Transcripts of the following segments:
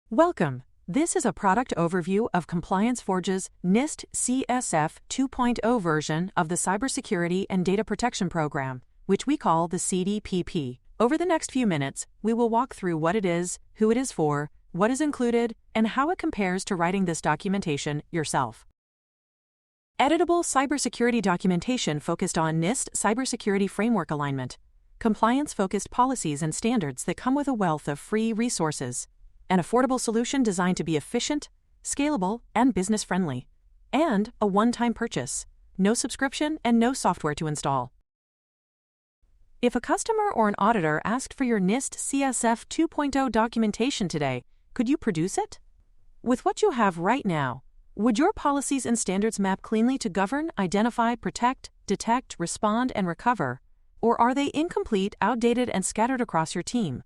Welcome. This is a product overview of ComplianceForge's NIST CSF 2.0 version of the Cybersecurity and Data Protection Program, which we call the CDPP. Over the next few minutes, we will walk through what it is, who it is for, what is included, and how it compares to writing this documentation yourself. Editable cybersecurity documentation focused on NIST cybersecurity framework alignment, compliance-focused policies and standards that come with a wealth of free resources. An affordable solution designed to be efficient, scalable, and business-friendly. And a one-time purchase, no subscription and no software to install. If a customer or an auditor asked for your NIST CSF 2.0 documentation today, could you produce it? With what you have right now, would your policies and standards map cleanly to govern, identify, protect, detect, respond, and recover? Or are they incomplete, outdated, and scattered across your team?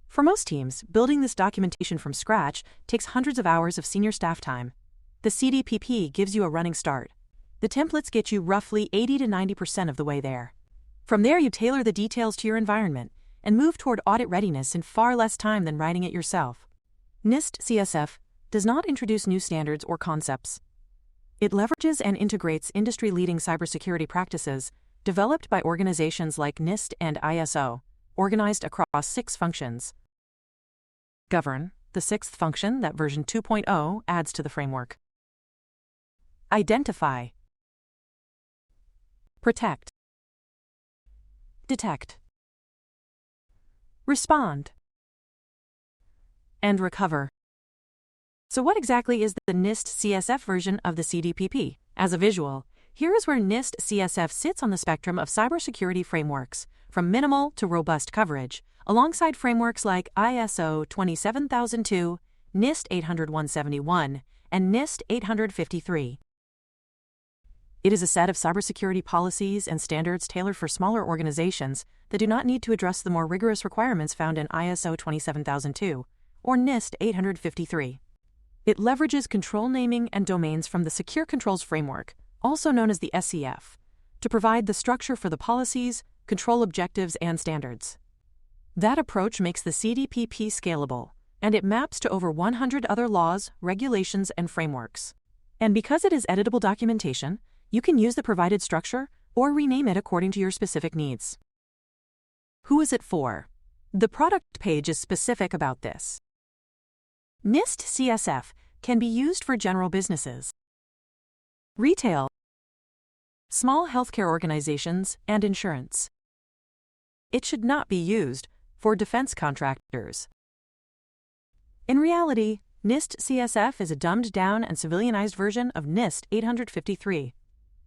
For most teams, building this documentation from scratch takes hundreds of hours of senior staff time. The CDPP gives you a running start. The templates get you roughly 80 to 90% of the way there. From there, you tailor the details to your environment and move toward audit readiness in far less time than writing it yourself. NIST CSF does not introduce new standards or concepts. It leverages and integrates industry-leading cybersecurity practices developed by organizations like NIST and ISO, organized across 6 functions. Govern, the 6th function that version 2.0 adds to the framework. Identify. Protect. Detect. Respond. And recover. So what exactly is the NIST CSF version of the CDPP? As a visual, here is where NIST CSF sits on the spectrum of cybersecurity frameworks, from minimal to robust coverage, alongside frameworks like ISO 27002, NIST 800-171, and NIST 853. It is a set of cybersecurity policies and standards tailored for smaller organizations that do not need to address the more rigorous requirements found in ISO 27002 or NIST 853. It leverages control naming and domains from the Secure Controls Framework, also known as the SCF, to provide the structure for the policies, control objectives, and standards. That approach makes the CDPP scalable, and it maps to over 100 other laws, regulations, and frameworks. And because it is editable documentation, you can use the provided structure or rename it according to your specific needs. Who is it for? The product page is specific about this. NIST CSF can be used for general businesses, retail, small healthcare organizations, and insurance. It should not be used for defense contractors. In reality, NIST CSF is a dumbed-down and civilianized version of NIST 853.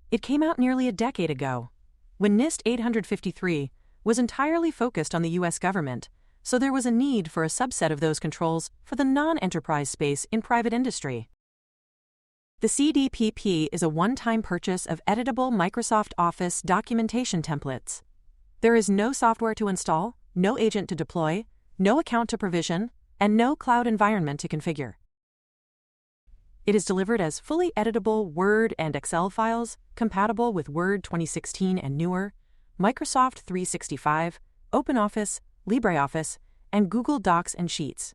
It came out nearly a decade ago, when NIST 853 was entirely focused on the U.S. government, so there was a need for a subset of those controls for the non-enterprise space in private industry. The CDPP is a one-time purchase of editable Microsoft Office documentation templates. There is no software to install, no agent to deploy, no account to provision, and no cloud environment to configure. It is delivered as fully editable Word and Excel files, compatible with Word 2016 and newer, Microsoft 365, OpenOffice, LibreOffice, and Google Docs and Sheets.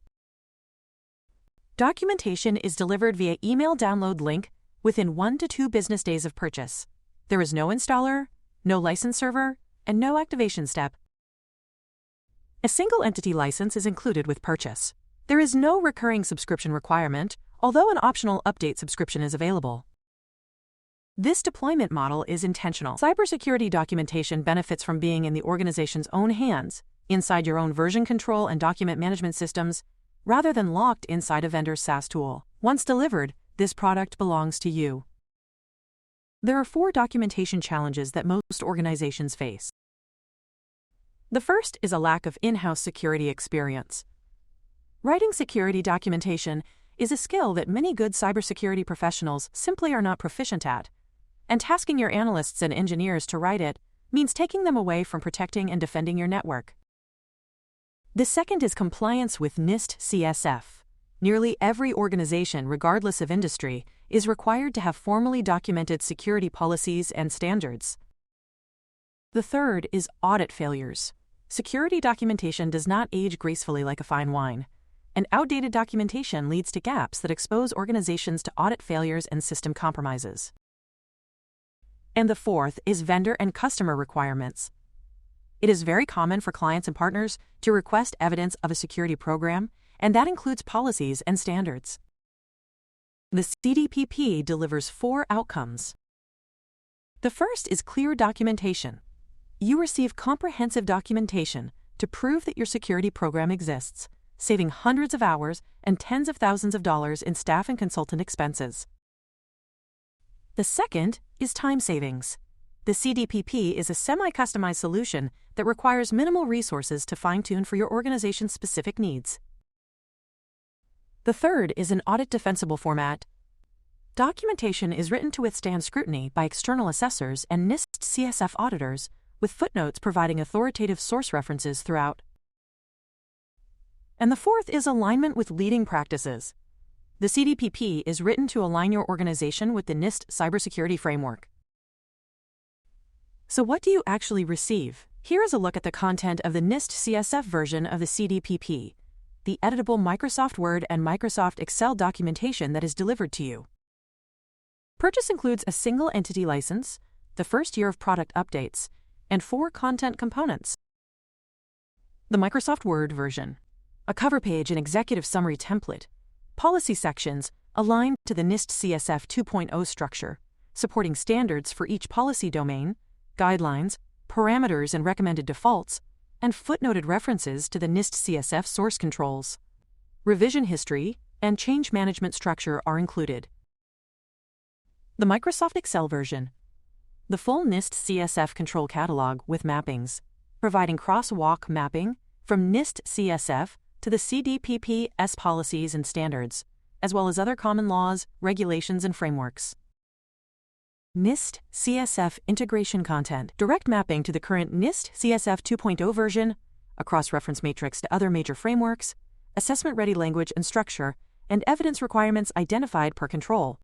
Documentation is delivered via email download link within 1 to 2 business days of purchase. There is no installer, no license server, and no activation step. A single entity license is included with purchase. There is no recurring subscription requirement, although an optional update subscription is available. This deployment model is intentional. Cybersecurity documentation benefits from being in the organization's own hands, inside your own version control and document management systems, rather than locked inside a vendor's SaaS tool. Once delivered, this product belongs to you. There are 4 documentation challenges that most organizations face. The first is a lack of in-house security experience. Writing security documentation is a skill that many good cybersecurity professionals simply are not proficient at, and tasking your analysts and engineers to write it means taking them away from protecting and defending your network. The second is compliance with NIST CSF. Nearly every organization, regardless of industry, is required to have formally documented security policies and standards. The third is audit failures. Security documentation does not age gracefully like a fine wine. and outdated documentation leads to gaps that expose organizations to audit failures and system compromises. And the fourth is vendor and customer requirements. It is very common for clients and partners to request evidence of a security program, and that includes policies and standards. The CDPP delivers 4 outcomes. The first is clear documentation. You receive comprehensive documentation to prove that your security program exists, saving hundreds of hours and tens of thousands of dollars in staff and consultant expenses. The second is time savings. The CDPP is a semi-customized solution that requires minimal resources to fine-tune for your organization's specific needs. The third is an audit-defensible format. Documentation is written to withstand scrutiny by external assessors and NIST CSF auditors, with footnotes providing authoritative source references throughout. And the fourth is alignment with leading practices. The CDPP is written to align your organization with the NIST cybersecurity framework. So what do you actually receive? Here is a look at the content of the NIST CSF version of the CDPP, the editable Microsoft Word and Microsoft Excel documentation that is delivered to you. Purchase includes a single entity license, the first year of product updates, and 4 content components. The Microsoft Word version, a cover page and executive summary template, policy sections aligned to the NIST CSF 2.0 structure, supporting standards for each policy domain, guidelines, parameters and recommended defaults, and footnoted references to the NIST CSF source controls. Revision history and change management structure are included. The Microsoft Excel version, the full NIST CSF control catalog with mappings, providing crosswalk mapping from NIST CSF to the CDPP-S policies and standards, as well as other common laws, regulations, and frameworks. NIST CSF integration content, direct mapping to the current NIST CSF 2.0 version, a cross-reference matrix to other major frameworks, assessment-ready language and structure, and evidence requirements identified per control.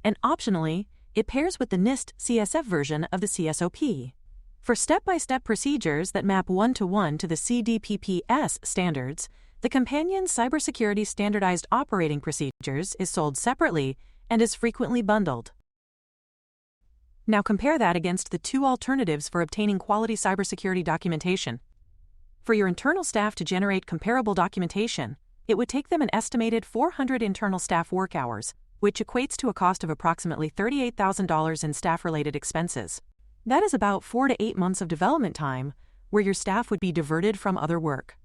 And optionally, it pairs with the NIST CSF version of the CSOP. For step-by-step procedures that map one-to-one to the CDPP-S standards, the companion Cybersecurity Standardized Operating Procedures is sold separately and is frequently bundled. Now compare that against the 2 alternatives for obtaining quality cybersecurity documentation. For your internal staff to generate comparable documentation, it would take them an estimated 400 internal staff work hours, which equates to a cost of approximately $38,000 in staff-related expenses. That is about 4 to 8 months of development time, where your staff would be diverted from other work.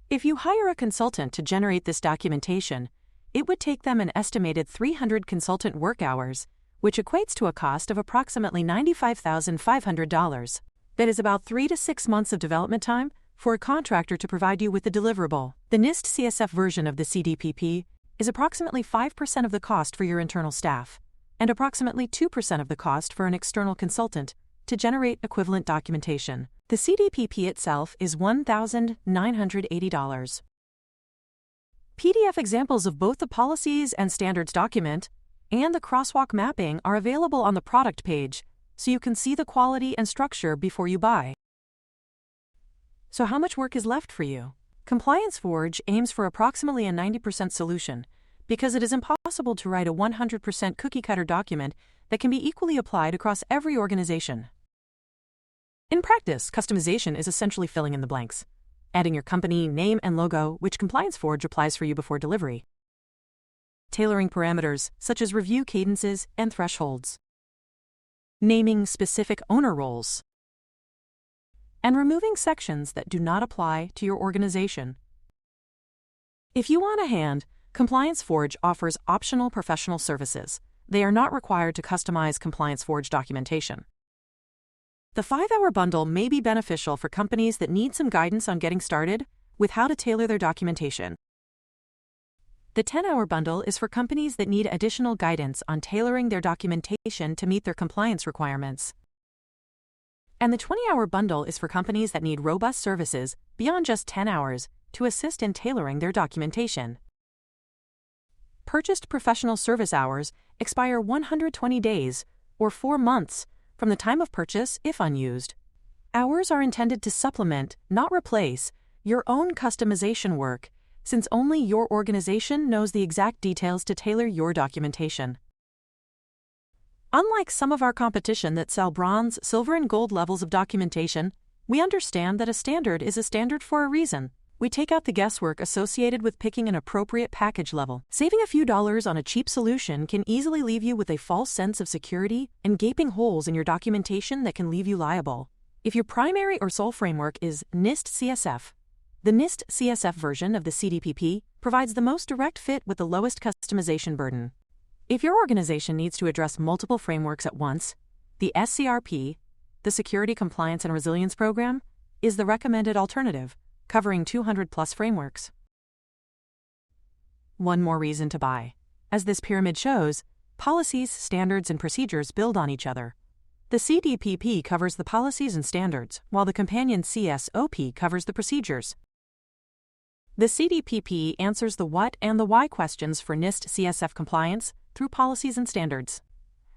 If you hire a consultant to generate this documentation, it would take them an estimated 300 consultant work hours, which equates to a cost of approximately $95,500. That is about 3 to 6 months of development time for a contractor to provide you with the deliverable. The NIST CSF version of the CDPP is approximately 5% of the cost for your internal staff, and approximately 2% of the cost for an external consultant to generate equivalent documentation. The CDPP itself is $1,980. PDF examples of both the policies and standards document and the crosswalk mapping are available on the product page, so you can see the quality and structure before you buy. So how much work is left for you? ComplianceForge aims for approximately a 90% solution because it is impossible to write a 100% cookie-cutter document that can be equally applied across every organization. In practice, customization is essentially filling in the blanks, adding your company name and logo, which ComplianceForge applies for you before delivery. Tailoring parameters, such as review cadences and thresholds. Naming specific owner roles. And removing sections that do not apply to your organization. If you want a hand, ComplianceForge offers optional professional services. They are not required to customize ComplianceForge documentation. The 5-hour bundle may be beneficial for companies that need some guidance on getting started with how to tailor their documentation. The 10-hour bundle is for companies that need additional guidance on tailoring their documentation to meet their compliance requirements. And the 20-hour bundle is for companies that need robust services beyond just 10 hours to assist in tailoring their documentation. Purchased professional service hours expire 120 days, or 4 months, from the time of purchase if unused. Hours are intended to supplement, not replace, your own customization work, since only your organization knows the exact details to tailor your documentation. Unlike some of our competition that sell bronze, silver, and gold levels of documentation, we understand that a standard is a standard for a reason. We take out the guesswork associated with picking an appropriate package level. Saving a few dollars on a cheap solution can easily leave you with a false sense of security and gaping holes in your documentation that can leave you liable. If your primary or sole framework is NIST CSF, the NIST CSF version of the CDPP provides the most direct fit with the lowest customization burden. If your organization needs to address multiple frameworks at once, the SCRP, the Security, Compliance, and Resilience Program, is the recommended alternative, covering 200+ frameworks. One more reason to buy. As this pyramid shows, policies, standards, and procedures build on each other. The CDPP covers the policies and standards, while the companion CSOP covers the procedures. The CDPP answers the what and the why questions for NIST CSF compliance through policies and standards.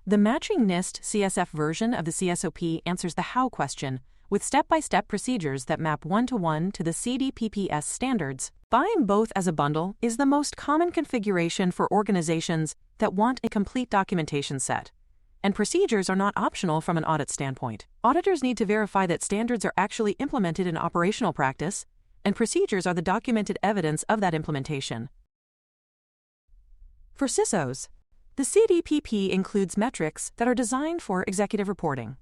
The matching NIST CSF version of the CSOP answers the how question, with step-by-step procedures that map one-to-one to the CDPP's standards. Buying both as a bundle is the most common configuration for organizations that want a complete documentation set. And procedures are not optional from an audit standpoint. Auditors need to verify that standards are actually implemented in operational practice, and procedures are the documented evidence of that implementation. For CISOs, the CDPP includes metrics that are designed for executive reporting.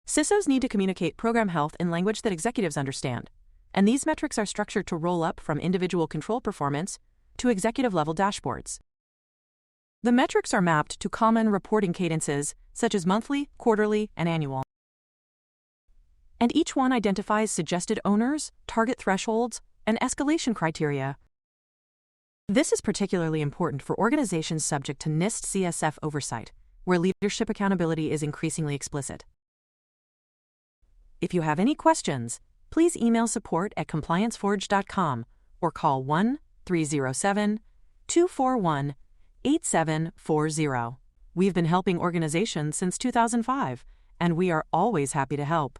CISOs need to communicate program health in language that executives understand, and these metrics are structured to roll up from individual control performance to executive-level dashboards. The metrics are mapped to common reporting cadences such as monthly, quarterly, and annual. And each one identifies suggested owners, target thresholds, and escalation criteria. This is particularly important for organizations subject to NIST CSF oversight, where leadership accountability is increasingly explicit. If you have any questions, please email support@ComplianceForge.com or call 1-307-241-8740. We've been helping organizations since 2005, and we are always happy to help.